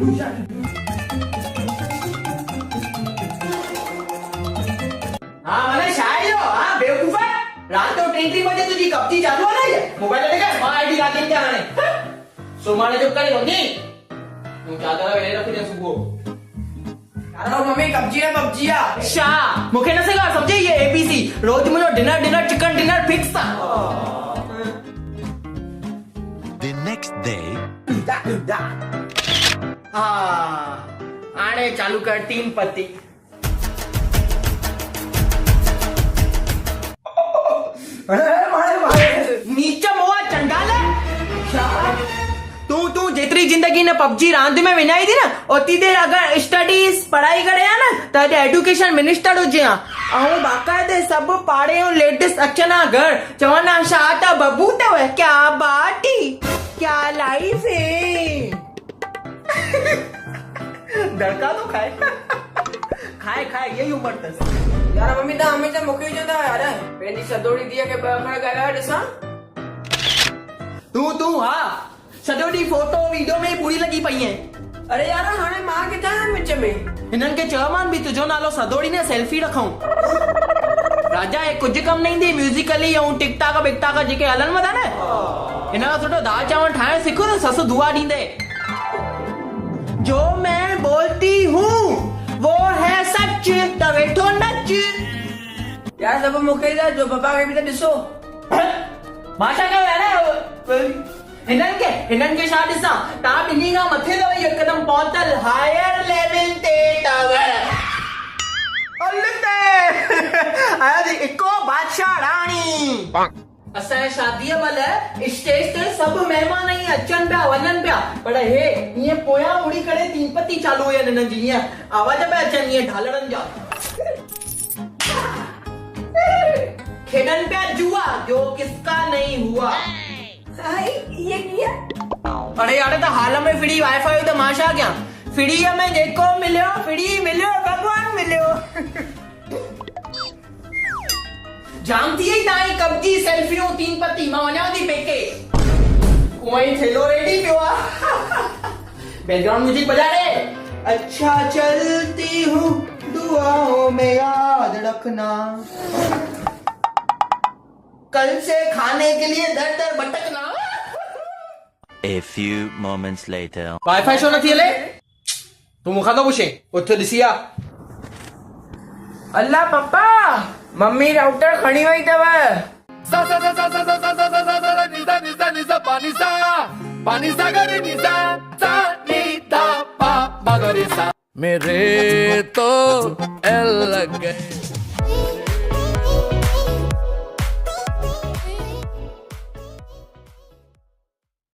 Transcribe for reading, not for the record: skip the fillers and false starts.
हा मला शाळेत हा बेवकूफ आहे रातो 23 मध्ये तुझी कपची चालू आहे मोबाईल मध्ये काय आईडी लागेल क्या हाणे सोमाने जो करे होंगी तू चादर वेले रख दे सुबह अरे मम्मी कब्जी है शाह मुखे न सेगा समझे ये एबीसी रोज मुझे डिनर चिकन डिनर फिक्स था The next day. हाँ आने चालू कर 3 पत्ती नीचे मोआ चंडाल तू जेतरी जिंदगी ने पबजी रांद में विनाई थी ना ओती देर अगर स्टडीज पढ़ाई करे ना तो एजुकेशन मिनिस्टर हो जिया ऐं बाकायदे सब पाड़े ऐं लेटेस्ट अचना घर चवना शाता बबूत है क्या बाटी क्या लाइफ है दड़का तो खाए खाए यही उम्र तस यार मम्मी तो हमेशा मुखे जो था यार पेंदी सदोड़ी दिया के बखड़ा गया दिसा तू हाँ सॼो फोटो वीडियो में पूरी लगी पई है अरे यार हाणे मां किथा है मिच में हिनन के चवमान भी तुझो नालो सदोड़ी ने सेल्फी रखूं राजा है कुछ कम नहीं दी म्यूजिकली ऐं टिकटाक बिकटाक जेके हलन वधा न हिन खां सुठो दाल चावल ठाहिण सिखो न ससु दुआ ॾींदे जो मैं बोलती हूँ वो है सच त वेठो नच यार सब मुखे जा जो पापा के भी तो दिसो माशा का यार हिनन के छा ॾिसां तव्हां ॿिन्ही खां मथे अथव हिकदमि पहुतल हायर लेवल ते अथव इको बादशाह राणी असांजे शादीअ महिल स्टेज ते सभु महिमान ई अचनि पिया वञनि पिया पर हे ईअं पोयां उड़ी करे तीन पत्ती चालू हुयनि हिननि जी ईअं आवाज पिया अचनि ईअं ढालड़नि जा खेॾनि पिया जुआ जो किसका नहीं हुआ ये किया अरे यार तो हाल में फ्री वाईफाई तो माशा क्या फ्री में जेको मिलियो फ्री मिलियो भगवान मिलियो जाम थी ही ताई कब्जी सेल्फियों 3 पत्ती मां वञा थी पेके कोई थेलो रेडी पियो बैकग्राउंड म्यूजिक बजा रे अच्छा चलती हूँ दुआओं में याद रखना कल से खाने के लिए दर दर भटकना A few moments later. Wifi show नथी हले तू मुखा तो पुछे उथे ॾिसिया अल्लाह पप्पा मम्मी राउटर खणी वई तव सा सा सा सा सा सा सा सा सा सा सा निसा निसा निसा पानी सा गरे निसा सा नी धा पा मगरे सा मेरे तो एल लग गए